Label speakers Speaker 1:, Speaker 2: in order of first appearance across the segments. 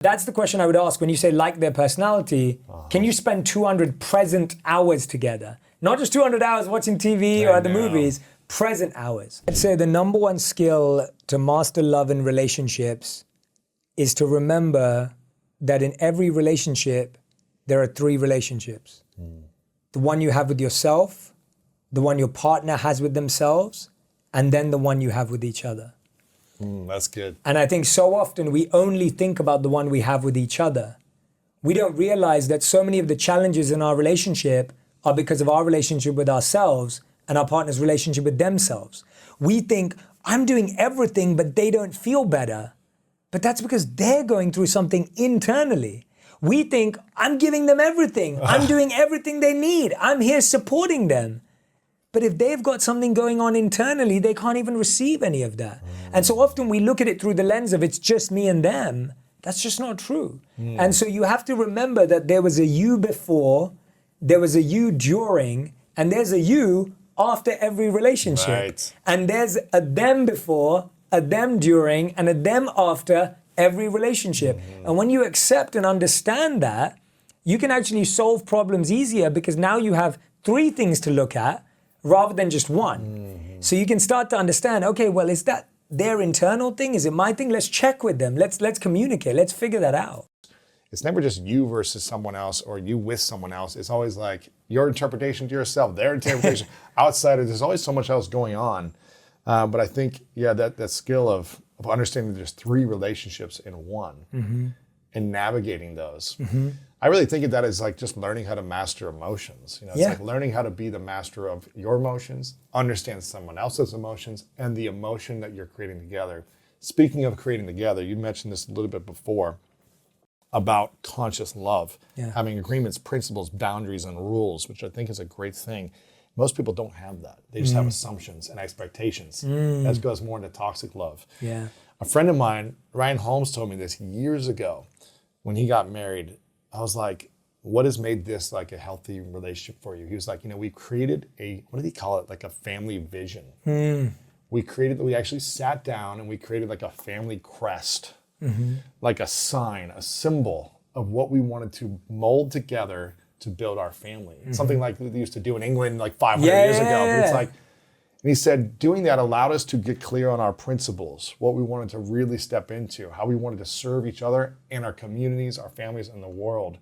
Speaker 1: That's the question I would ask when you say like their personality. Can you spend 200 present hours together? Not just 200 hours watching TV or at the movies, present hours. I'd say the number one skill to master love in relationships is to remember that in every relationship, there are 3 relationships. The one you have with yourself, the one your partner has with themselves, and then the one you have with each other.
Speaker 2: That's good.
Speaker 1: And I think so often we only think about the one we have with each other. We don't realize that so many of the challenges in our relationship are because of our relationship with ourselves and our partner's relationship with themselves. We think, I'm doing everything, but they don't feel better. But that's because they're going through something internally. We think, I'm giving them everything. I'm doing everything they need. I'm here supporting them. But if they've got something going on internally, they can't even receive any of that. And so often we look at it through the lens of it's just me and them. That's just not true. And so you have to remember that there was a you before, there was a you during, and there's a you after every relationship.
Speaker 2: Right.
Speaker 1: And there's a them before, a them during, and a them after every relationship. And when you accept and understand that, you can actually solve problems easier because now you have 3 things to look at rather than just one. So you can start to understand, okay, well, is that their internal thing? Is it my thing? Let's check with them. Let's communicate. Let's figure that out.
Speaker 2: It's never just you versus someone else or you with someone else. It's always like your interpretation to yourself, their interpretation outside of, there's always so much else going on. But I think, that skill of understanding there's 3 relationships in one and navigating those. I really think of that as like just learning how to master emotions. It's like learning how to be the master of your emotions, understand someone else's emotions, and the emotion that you're creating together. Speaking of creating together, you mentioned this a little bit before about conscious love, having agreements, principles, boundaries, and rules, which I think is a great thing. Most people don't have that. They just have assumptions and expectations. That goes more into toxic love. A friend of mine, Ryan Holmes, told me this years ago when he got married. I was like, what has made this like a healthy relationship for you? He was like, we created what did he call it? Like a family vision. We actually sat down and we created like a family crest, like a sign, a symbol of what we wanted to mold together to build our family. It's something like they used to do in England like 500 years ago. But it's like, and he said, doing that allowed us to get clear on our principles, what we wanted to really step into, how we wanted to serve each other and our communities, our families, and the world.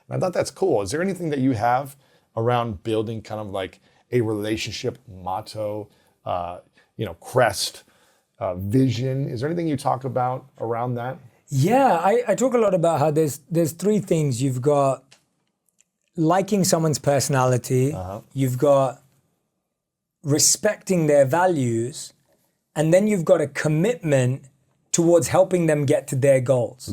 Speaker 2: And I thought that's cool. Is there anything that you have around building kind of like a relationship motto, crest, vision? Is there anything you talk about around that?
Speaker 1: Yeah, I talk a lot about how there's 3 things. You've got liking someone's personality, you've got respecting their values, and then you've got a commitment towards helping them get to their goals.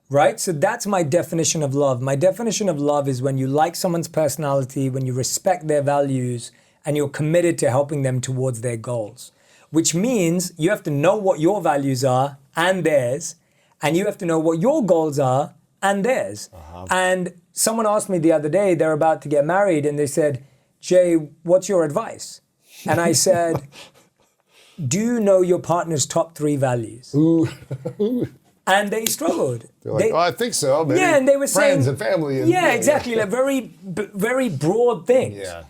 Speaker 1: Right? So that's my definition of love. My definition of love is when you like someone's personality, when you respect their values, and you're committed to helping them towards their goals. Which means you have to know what your values are and theirs, and you have to know what your goals are and theirs. And someone asked me the other day, they're about to get married, and they said, Jay, what's your advice? And I said, do you know your partner's top 3 values? And they struggled.
Speaker 2: They're like, I think so. Maybe
Speaker 1: and they were
Speaker 2: friends
Speaker 1: saying,
Speaker 2: and family. And,
Speaker 1: exactly. Like very broad things. And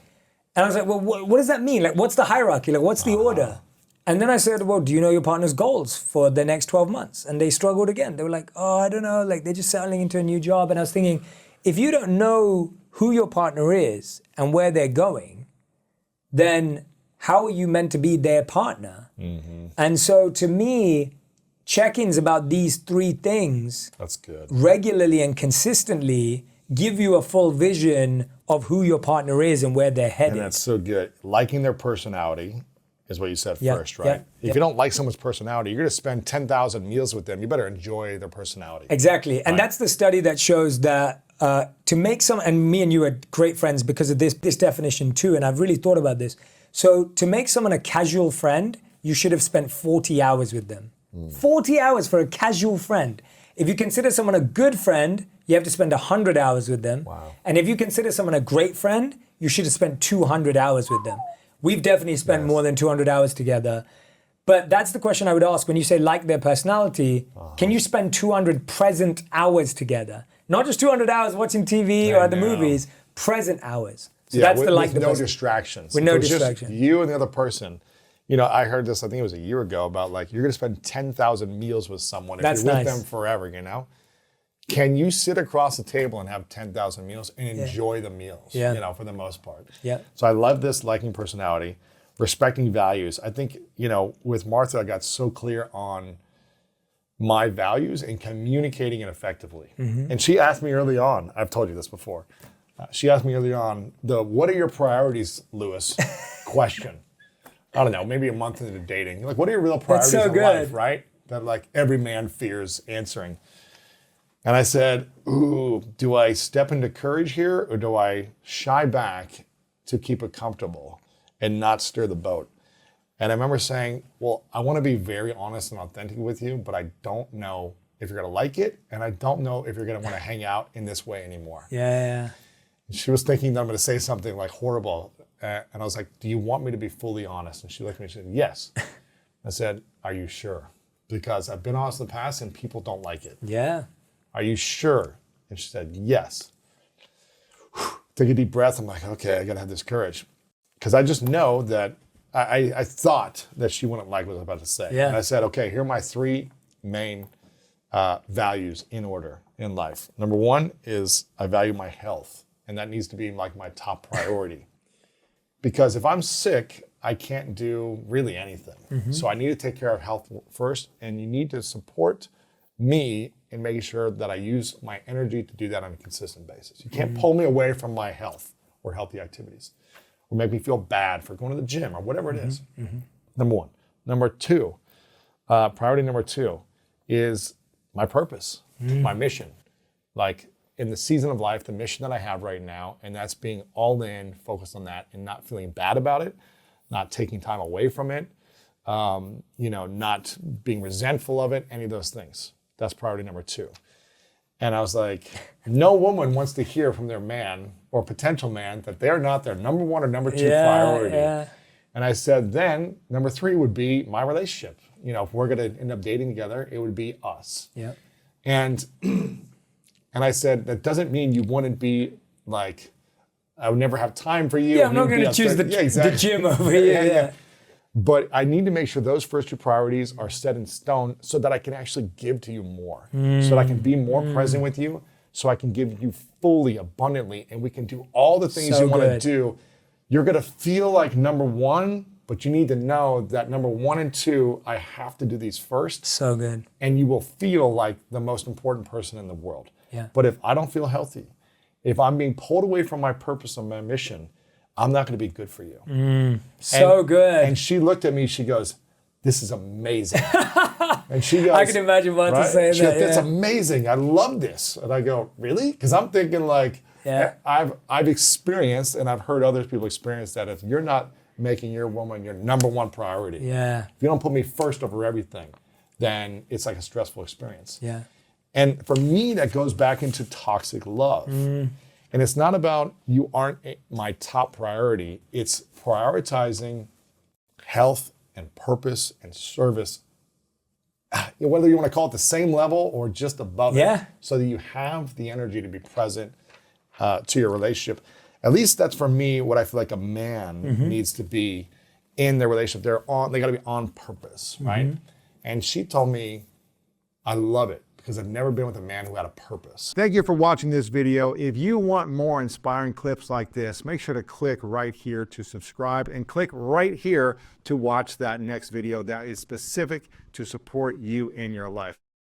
Speaker 1: I was like, well, what does that mean? Like, what's the hierarchy? Like, what's the order? And then I said, well, do you know your partner's goals for the next 12 months? And they struggled again. They were like, I don't know. Like, they're just settling into a new job. And I was thinking, if you don't know who your partner is and where they're going, then how are you meant to be their partner? And so to me, check-ins about these 3 things
Speaker 2: that's good.
Speaker 1: Regularly and consistently give you a full vision of who your partner is and where they're headed.
Speaker 2: And that's so good. Liking their personality is what you said first, right? If you don't like someone's personality, you're going to spend 10,000 meals with them. You better enjoy their personality.
Speaker 1: Exactly. And that's the study that shows that to make and me and you are great friends because of this definition too, and I've really thought about this. So to make someone a casual friend, you should have spent 40 hours with them. 40 hours for a casual friend. If you consider someone a good friend, you have to spend 100 hours with them. And if you consider someone a great friend, you should have spent 200 hours with them. We've definitely spent more than 200 hours together. But that's the question I would ask when you say like their personality. Can you spend 200 present hours together? Not just 200 hours watching TV or the movies, present hours. So that's
Speaker 2: with,
Speaker 1: the like
Speaker 2: with
Speaker 1: the
Speaker 2: no
Speaker 1: person.
Speaker 2: distractions.
Speaker 1: With no
Speaker 2: It was
Speaker 1: distraction.
Speaker 2: Just you and the other person. You know, I heard this, I think it was a year ago, about like, you're going to spend 10,000 meals with someone if
Speaker 1: That's
Speaker 2: you're with
Speaker 1: nice.
Speaker 2: them forever, you know? Can you sit across the table and have 10,000 meals and enjoy the meals, you know, for the most part?
Speaker 1: Yeah.
Speaker 2: So I love this liking personality, respecting values. I think, you know, with Martha, I got so clear on my values and communicating it effectively. And she asked me early on, I've told you this before, she asked me early on, what are your priorities, Lewis, question. I don't know, maybe a month into dating. Like, what are your real priorities in life, right? That like every man fears answering. And I said, ooh, do I step into courage here or do I shy back to keep it comfortable and not stir the boat? And I remember saying, well, I want to be very honest and authentic with you, but I don't know if you're going to like it. And I don't know if you're going to want to hang out in this way anymore.
Speaker 1: Yeah.
Speaker 2: She was thinking that I'm going to say something like horrible. And I was like, do you want me to be fully honest? And she looked at me and she said, yes. I said, are you sure? Because I've been honest in the past and people don't like it.
Speaker 1: Yeah.
Speaker 2: Are you sure? And she said, yes. Take a deep breath. I'm like, okay, I got to have this courage. Because I just know that I thought that she wouldn't like what I was about to say.
Speaker 1: Yeah.
Speaker 2: And I said, okay, here are my three main values in order in life. Number one is I value my health. And that needs to be like my top priority. Because if I'm sick, I can't do really anything. So I need to take care of health first. And you need to support me in making sure that I use my energy to do that on a consistent basis. You can't pull me away from my health or healthy activities or make me feel bad for going to the gym or whatever it is. Number one. Number two, priority number two is my purpose, my mission. Like in the season of life, the mission that I have right now, and that's being all in, focused on that and not feeling bad about it, not taking time away from it, you know, not being resentful of it, any of those things. That's priority number two. And I was like, no woman wants to hear from their man or potential man that they're not their number one or number two priority. Yeah. And I said, then number three would be my relationship. You know, if we're going to end up dating together, it would be us. Yeah. And I said, that doesn't mean you wouldn't be like, I would never have time for you.
Speaker 1: Yeah, I'm not going to choose the gym over here. Yeah.
Speaker 2: But I need to make sure those first two priorities are set in stone so that I can actually give to you more. So that I can be more present with you, so I can give you fully, abundantly, and we can do all the things you want to do. You're going to feel like number one, but you need to know that number one and two, I have to do these first.
Speaker 1: So good.
Speaker 2: And you will feel like the most important person in the world.
Speaker 1: Yeah.
Speaker 2: But if I don't feel healthy, if I'm being pulled away from my purpose and my mission, I'm not going to be good for you.
Speaker 1: So good.
Speaker 2: And she looked at me, she goes, this is amazing. And she goes,
Speaker 1: I can imagine Martha saying
Speaker 2: she goes,
Speaker 1: that.
Speaker 2: that's amazing. I love this. And I go, really? Because I'm thinking like, I've experienced and I've heard other people experience that if you're not making your woman your number one priority, if you don't put me first over everything, then it's like a stressful experience. Yeah. And for me, that goes back into toxic love. And it's not about you aren't my top priority. It's prioritizing health and purpose and service, whether you want to call it the same level or just above it, so that you have the energy to be present to your relationship. At least that's for me what I feel like a man needs to be in their relationship. They got to be on purpose, right? And she told me, I love it, because I've never been with a man who had a purpose. Thank you for watching this video. If you want more inspiring clips like this, make sure to click right here to subscribe and click right here to watch that next video that is specific to support you in your life.